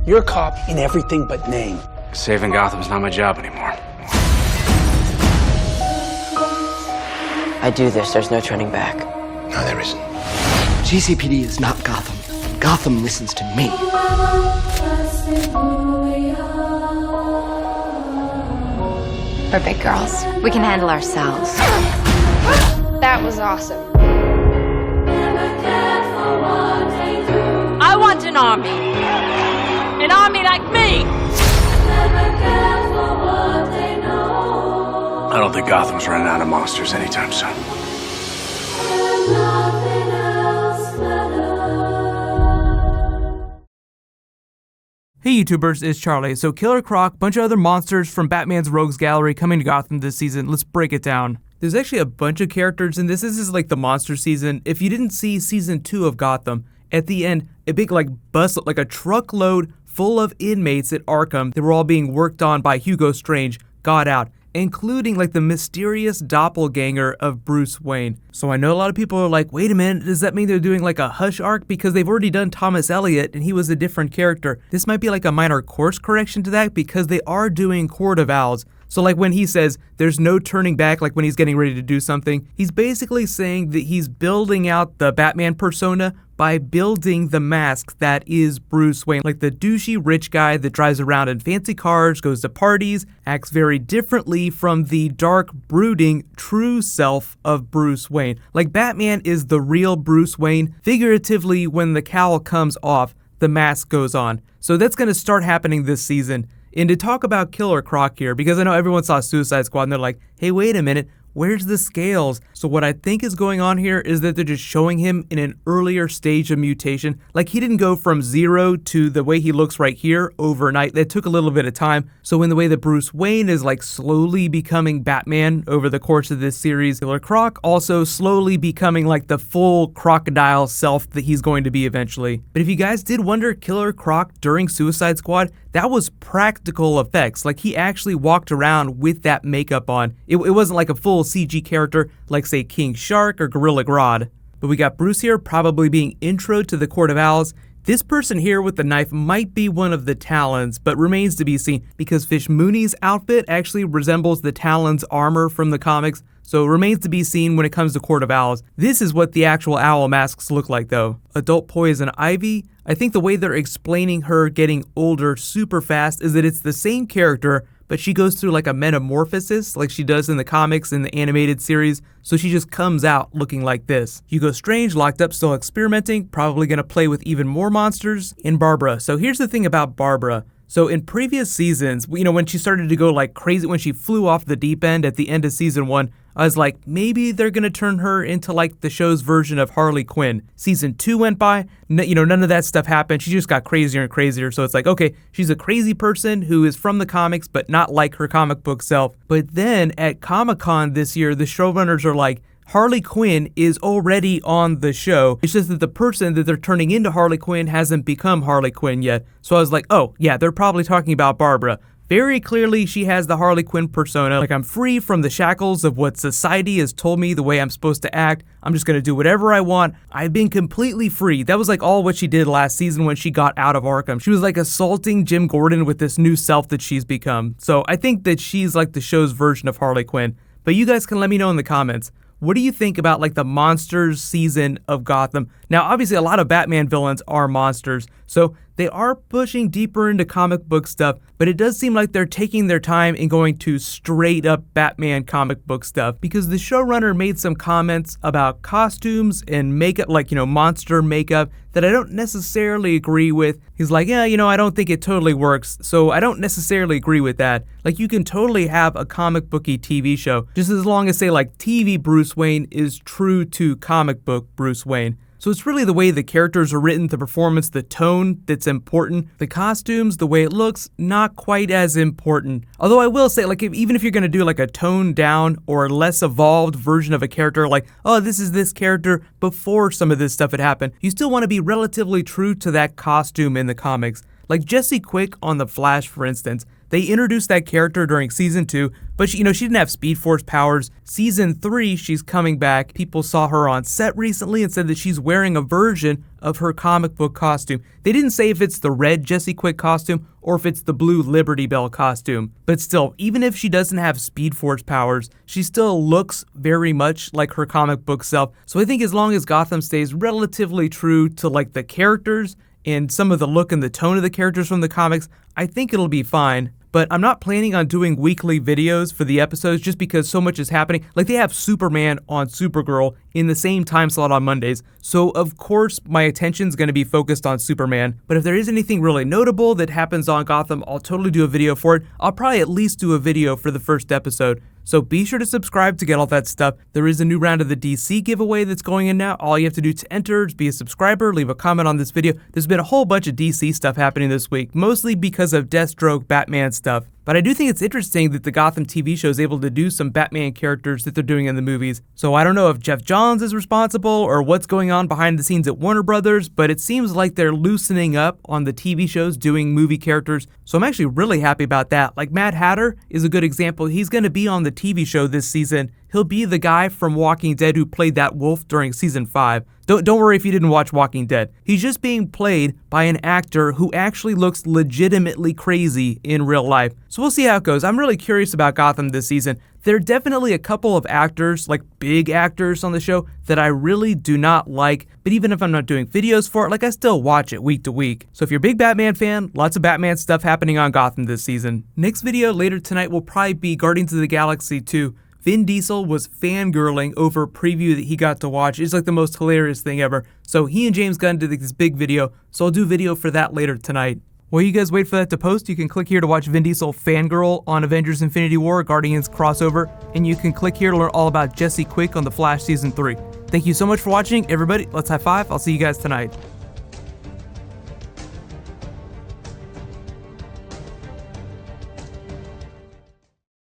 You're a cop in everything but name. Saving Gotham's not my job anymore. I do this, there's no turning back. No, there isn't. GCPD is not Gotham. Gotham listens to me. We're big girls. We can handle ourselves. That was awesome. I want an army. An army like me. I don't think Gotham's running out of monsters anytime soon. Hey YouTubers, it's Charlie. So Killer Croc, bunch of other monsters from Batman's Rogues Gallery coming to Gotham this season. Let's break it down. There's actually a bunch of characters in this. This is like the monster season. If you didn't see season 2 of Gotham, at the end, a big bus, like a truckload full of inmates at Arkham. They were all being worked on by Hugo Strange, got out, including the mysterious doppelganger of Bruce Wayne. So I know a lot of people are like, wait a minute, does that mean they're doing a Hush arc? Because they've already done Thomas Elliot and he was a different character. This might be a minor course correction to that because they are doing Court of Owls. So when he says there's no turning back, when he's getting ready to do something, he's basically saying that he's building out the Batman persona by building the mask that is Bruce Wayne. The douchey rich guy that drives around in fancy cars, goes to parties, acts very differently from the dark, brooding, true self of Bruce Wayne. Batman is the real Bruce Wayne. Figuratively, when the cowl comes off, the mask goes on. So that's going to start happening this season. And to talk about Killer Croc here, because I know everyone saw Suicide Squad and they're like, hey, wait a minute, where's the scales? So what I think is going on here is that they're just showing him in an earlier stage of mutation. He didn't go from 0 to the way he looks right here overnight. That took a little bit of time. So in the way that Bruce Wayne is slowly becoming Batman over the course of this series, Killer Croc also slowly becoming the full crocodile self that he's going to be eventually. But if you guys did wonder, Killer Croc during Suicide Squad, that was practical effects. He actually walked around with that makeup on. It wasn't a full CG character say King Shark or Gorilla Grodd. But we got Bruce here probably being introed to the Court of Owls. This person here with the knife might be one of the Talons, but remains to be seen because Fish Mooney's outfit actually resembles the Talons' armor from the comics, so it remains to be seen when it comes to Court of Owls. This is what the actual owl masks look like though. Adult Poison Ivy, I think the way they're explaining her getting older super fast is that it's the same character, but she goes through a metamorphosis like she does in the comics in the animated series, so she just comes out looking like this. Hugo Strange locked up still experimenting, probably gonna play with even more monsters. In Barbara, so here's the thing about Barbara. So in previous seasons, when she started to go crazy, when she flew off the deep end at the end of season 1, I was like, maybe they're gonna turn her into the show's version of Harley Quinn. Season 2 went by, none of that stuff happened. She just got crazier and crazier. So it's okay, she's a crazy person who is from the comics, but not like her comic book self. But then at Comic-Con this year, the showrunners are like, Harley Quinn is already on the show. It's just that the person that they're turning into Harley Quinn hasn't become Harley Quinn yet. So I was like, oh yeah, they're probably talking about Barbara. Very clearly, she has the Harley Quinn persona. I'm free from the shackles of what society has told me the way I'm supposed to act. I'm just gonna do whatever I want. I've been completely free. That was all what she did last season when she got out of Arkham. She was assaulting Jim Gordon with this new self that she's become. So I think that she's the show's version of Harley Quinn. But you guys can let me know in the comments. What do you think about the monsters season of Gotham? Now, obviously a lot of Batman villains are monsters, so they are pushing deeper into comic book stuff, but it does seem like they're taking their time and going to straight up Batman comic book stuff because the showrunner made some comments about costumes and makeup, monster makeup that I don't necessarily agree with. He's like, yeah, I don't think it totally works, so I don't necessarily agree with that. You can totally have a comic booky TV show, just as long as, say, TV Bruce Wayne is true to comic book Bruce Wayne. So it's really the way the characters are written, the performance, the tone that's important. The costumes, the way it looks, not quite as important. Although I will say, even if you're gonna do a toned down or less evolved version of a character, oh, this is this character before some of this stuff had happened, you still wanna be relatively true to that costume in the comics. Jesse Quick on The Flash, for instance. They introduced that character during season 2, But she didn't have Speed Force powers. Season 3, she's coming back. People saw her on set recently and said that she's wearing a version of her comic book costume. They didn't say if it's the red Jessie Quick costume or if it's the blue Liberty Bell costume. But still, even if she doesn't have Speed Force powers, she still looks very much like her comic book self. So I think as long as Gotham stays relatively true to like the characters and some of the look and the tone of the characters from the comics, I think it'll be fine. But I'm not planning on doing weekly videos for the episodes just because so much is happening. Like they have Superman on Supergirl in the same time slot on Mondays. So of course my attention's going to be focused on Superman. But if there is anything really notable that happens on Gotham, I'll totally do a video for it. I'll probably at least do a video for the first episode. So be sure to subscribe to get all that stuff. There is a new round of the DC giveaway that's going in now. All you have to do to enter is be a subscriber, leave a comment on this video. There's been a whole bunch of DC stuff happening this week, mostly because of Deathstroke, Batman stuff. But I do think it's interesting that the Gotham TV show is able to do some Batman characters that they're doing in the movies. So I don't know if Jeff Johns is responsible or what's going on behind the scenes at Warner Brothers, but it seems like they're loosening up on the TV shows doing movie characters. So I'm actually really happy about that. Like Mad Hatter is a good example. He's going to be on the TV show this season. He'll be the guy from Walking Dead who played that wolf during season 5. Don't worry if you didn't watch Walking Dead. He's just being played by an actor who actually looks legitimately crazy in real life. So we'll see how it goes. I'm really curious about Gotham this season. There are definitely a couple of actors, like big actors on the show, that I really do not like. But even if I'm not doing videos for it, like I still watch it week to week. So if you're a big Batman fan, lots of Batman stuff happening on Gotham this season. Next video later tonight will probably be Guardians of the Galaxy 2. Vin Diesel was fangirling over a preview that he got to watch. It's like the most hilarious thing ever. So he and James Gunn did this big video, so I'll do a video for that later tonight. While you guys wait for that to post, you can click here to watch Vin Diesel fangirl on Avengers Infinity War Guardians crossover, and you can click here to learn all about Jessie Quick on The Flash Season 3. Thank you so much for watching, everybody. Let's high five. I'll see you guys tonight.